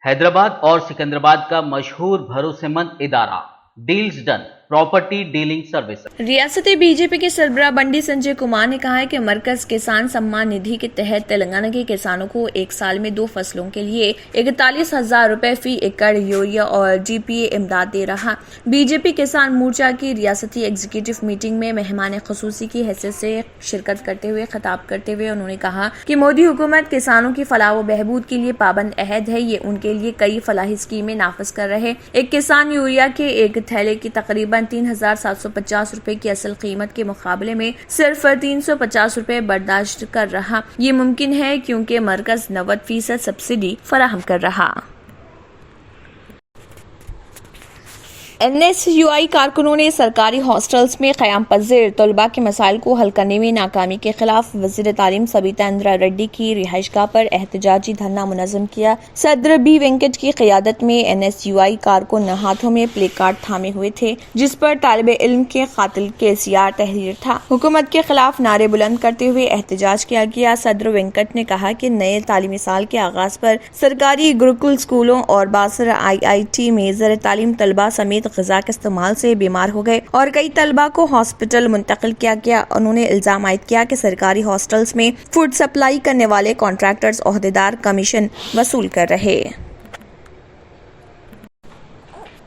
हैदराबाद और सिकंदराबाद का मशहूर भरोसेमंद इदारा deals done property dealing service. रियासती बीजेपी के सरबराह बंडी संजय कुमार ने कहा है कि मरकज किसान सम्मान निधि के तहत तेलंगाना के किसानों को एक साल में 2 फसलों के लिए 41,000 रुपए फी एकड़ यूरिया और जीपीए इमदाद दे रहा। बीजेपी किसान मोर्चा की रियासती एग्जीक्यूटिव मीटिंग में मेहमान खसूसी की हैसियत से शिरकत करते हुए खिताब करते हुए उन्होंने कहा कि मोदी हुकूमत किसानों की फलाह व बहबूद के लिए पाबंद अहद है। ये उनके लिए कई फलाही स्कीमें नाफिज कर रहे। एक किसान यूरिया के एक थैले की तकरीबन 3,750 रुपए की असल कीमत के मुकाबले में सिर्फ 350 रुपए बर्दाश्त कर रहा। ये मुमकिन है क्योंकि मरकज 90% सब्सिडी फराहम कर रहा। NSUI कारकुनों ने सरकारी हॉस्टल्स में क़याम पज़ीर तलबा के मसाइल को हल करने में नाकामी के खिलाफ वज़ीर तालीम सबीता इंदिरा रेड्डी की रिहाइशगाह पर एहतजाजी धरना मुनज़्ज़म किया। सदर बी वेंकट की क़यादत में NSUI कारकुन हाथों में प्ले कार्ड थामे हुए थे जिस पर तालिब इल्म के कातिल KCR तहरीर था। हुकूमत के खिलाफ नारे बुलंद करते हुए एहतजाज किया गया। सदर वेंकट ने कहा कि नए तालीमी साल के आगाज पर सरकारी गुरुकुल स्कूलों और बासर IIT में ज़र तालीम तलबा समेत ग़िज़ा के इस्तेमाल से बीमार हो गए और कई तलबा को हॉस्पिटल मुंतकिल किया गया। उन्होंने इल्जाम आयद किया कि सरकारी हॉस्टल्स में फूड सप्लाई करने वाले कॉन्ट्रैक्टर्स ओहदेदार कमीशन वसूल कर रहे।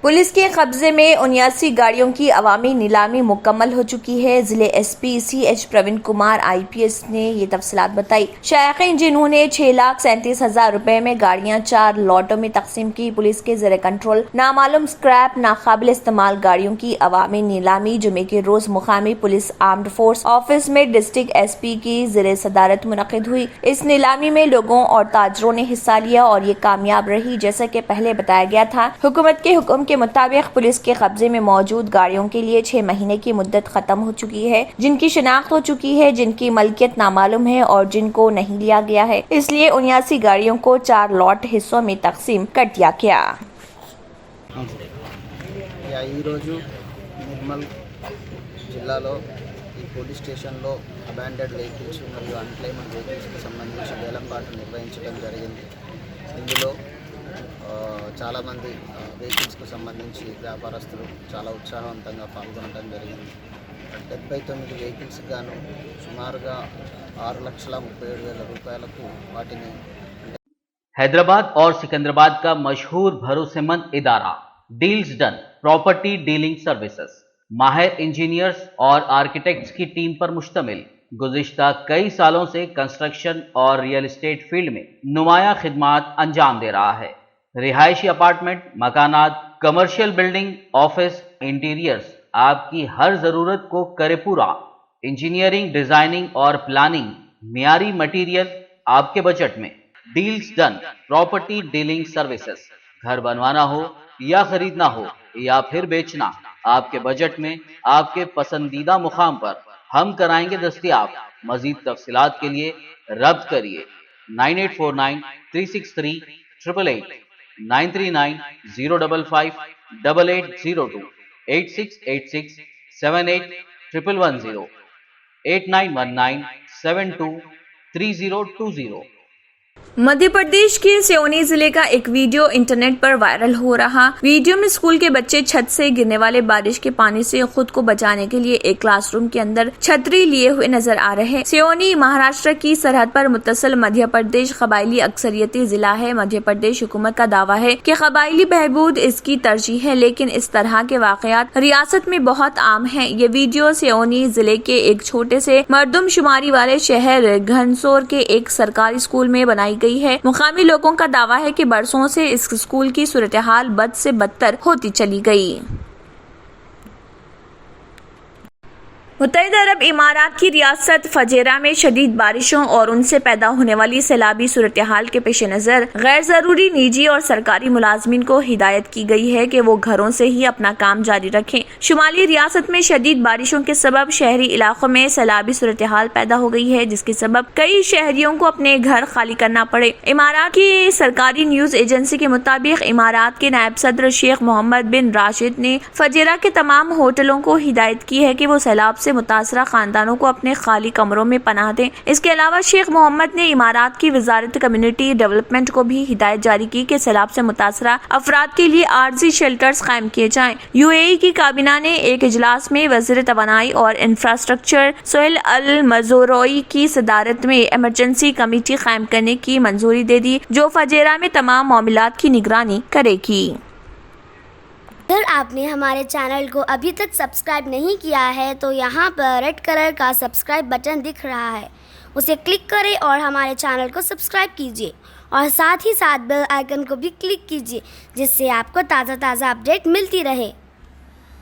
पुलिस के कब्जे में 79 गाड़ियों की अवामी नीलामी मुकम्मल हो चुकी है। जिले SP CH Praveen Kumar IPS ने ये तफसीलात बताई। शायकीन जिन्होंने 6,37,000 रुपए में गाड़ियां 4 लॉटों में तकसीम की। पुलिस के ज़ेरे कंट्रोल नामालूम स्क्रैप नाकाबिल इस्तेमाल गाड़ियों की अवामी नीलामी जुमे के रोज मुकामी पुलिस आर्म्ड फोर्स ऑफिस में डिस्ट्रिक्ट SP की ज़ेरे सदारत मुनक़िद हुई। इस नीलामी में लोगों और ताजरों ने हिस्सा लिया और ये कामयाब रही। जैसा कि पहले बताया गया था, हुकूमत के हुक्म के मुताबिक पुलिस के कब्जे में मौजूद गाड़ियों के लिए 6 महीने की मुद्दत खत्म हो चुकी है, जिनकी शिनाख्त हो चुकी है, जिनकी मलकियत नामालूम है और जिनको नहीं लिया गया है। इसलिए 79 गाड़ियों को 4 लॉट हिस्सों में तकसीम कर दिया गया। పోలీస్ స్టేషన్లో అబాండెడ్ వెహికల్స్ మరియు అన్క్లెయిమ్డ్ వెహికల్స్కి సంబంధించి వేలంపాట నిర్వహించడం జరిగింది। ఇందులో చాలామంది వెహికల్స్కి సంబంధించి వ్యాపారస్తులు చాలా ఉత్సాహవంతంగా పాల్గొనడం జరిగింది। 79 వెహికల్స్ గాను సుమారుగా 6,37,000 రూపాయలకు వాటిని हैदराबाद और सिकंदराबाद का मशहूर भरोसेमंद इदारा deals done property dealing services माहिर इंजीनियर्स और आर्किटेक्ट्स की टीम पर मुश्तमिल गुज़िश्ता कई सालों से कंस्ट्रक्शन और रियल एस्टेट फील्ड में नुमायां खिदमात अंजाम दे रहा है। रिहायशी अपार्टमेंट, मकानात, कमर्शियल बिल्डिंग, ऑफिस, इंटीरियर्स आपकी हर जरूरत को करे पूरा। इंजीनियरिंग, डिजाइनिंग और प्लानिंग, मियारी मटेरियल आपके बजट में। Deals done property dealing services. घर बनवाना हो या खरीदना हो या फिर बेचना, आपके बजट में आपके पसंदीदा मुकाम पर हम कराएंगे दस्तयाब। मजीद तफसीलात के लिए रब्त करिए 9849 363 888, 939 055 8802, 8686 78 110, 8919 72 3020। मध्य प्रदेश के सिवनी जिले का एक वीडियो इंटरनेट पर वायरल हो रहा। वीडियो में स्कूल के बच्चे छत से गिरने वाले बारिश के पानी से खुद को बचाने के लिए एक क्लासरूम के अंदर छतरी लिए हुए नजर आ रहे हैं। सिवनी महाराष्ट्र की सरहद पर मुत्तसिल मध्य प्रदेश कबायली अक्सरियती जिला है। मध्य प्रदेश हुकूमत का दावा है कि कबायली बहबूद इसकी तरजीह है, लेकिन इस तरह के वाकयात रियासत में बहुत आम है। ये वीडियो सिवनी जिले के एक छोटे से मर्दमशुमारी वाले शहर घनसोर के एक सरकारी स्कूल में बनाई गई है। मुकामी लोगों का दावा है कि बरसों से इस स्कूल की सूरत हाल बद से बदतर होती चली गई। मुत्तहिदा अरब इमारात की रियासत फजेरा में शदीद बारिशों और उनसे पैदा होने वाली सैलाबी सूरत हाल के पेश नज़र गैर जरूरी निजी और सरकारी मुलाजमीन को हिदायत की गई है कि वो घरों से ही अपना काम जारी रखें। शुमाली रियासत में शदीद बारिशों के सबब शहरी इलाकों में सैलाबी सूरत हाल पैदा हो गई है, जिसके सबब कई शहरियों को अपने घर खाली करना पड़े। इमारात की सरकारी न्यूज एजेंसी के मुताबिक इमारात के नायब सदर शेख मोहम्मद बिन राशिद ने फजेरा के तमाम होटलों को हिदायत की है कि वो सैलाब سے متاثرہ خاندانوں کو اپنے خالی کمروں میں پناہ دیں۔ اس کے علاوہ شیخ محمد نے امارات کی وزارت کمیونٹی ڈیولپمنٹ کو بھی ہدایت جاری کی کہ سیلاب سے متاثرہ افراد کے لیے عارضی شیلٹرز قائم کیے جائیں۔ UAE کی کابینہ نے ایک اجلاس میں وزیر توانائی اور انفراسٹرکچر سہیل المزروعی کی صدارت میں ایمرجنسی کمیٹی قائم کرنے کی منظوری دے دی جو فجیرہ میں تمام معاملات کی نگرانی کرے گی۔ اگر آپ نے ہمارے چینل کو ابھی تک سبسکرائب نہیں کیا ہے تو یہاں پر ریڈ کلر کا سبسکرائب بٹن دکھ رہا ہے، اسے کلک کریں اور ہمارے چینل کو سبسکرائب کیجیے اور ساتھ ہی ساتھ بیل آئیکن کو بھی کلک کیجیے جس سے آپ کو تازہ اپڈیٹ ملتی رہے۔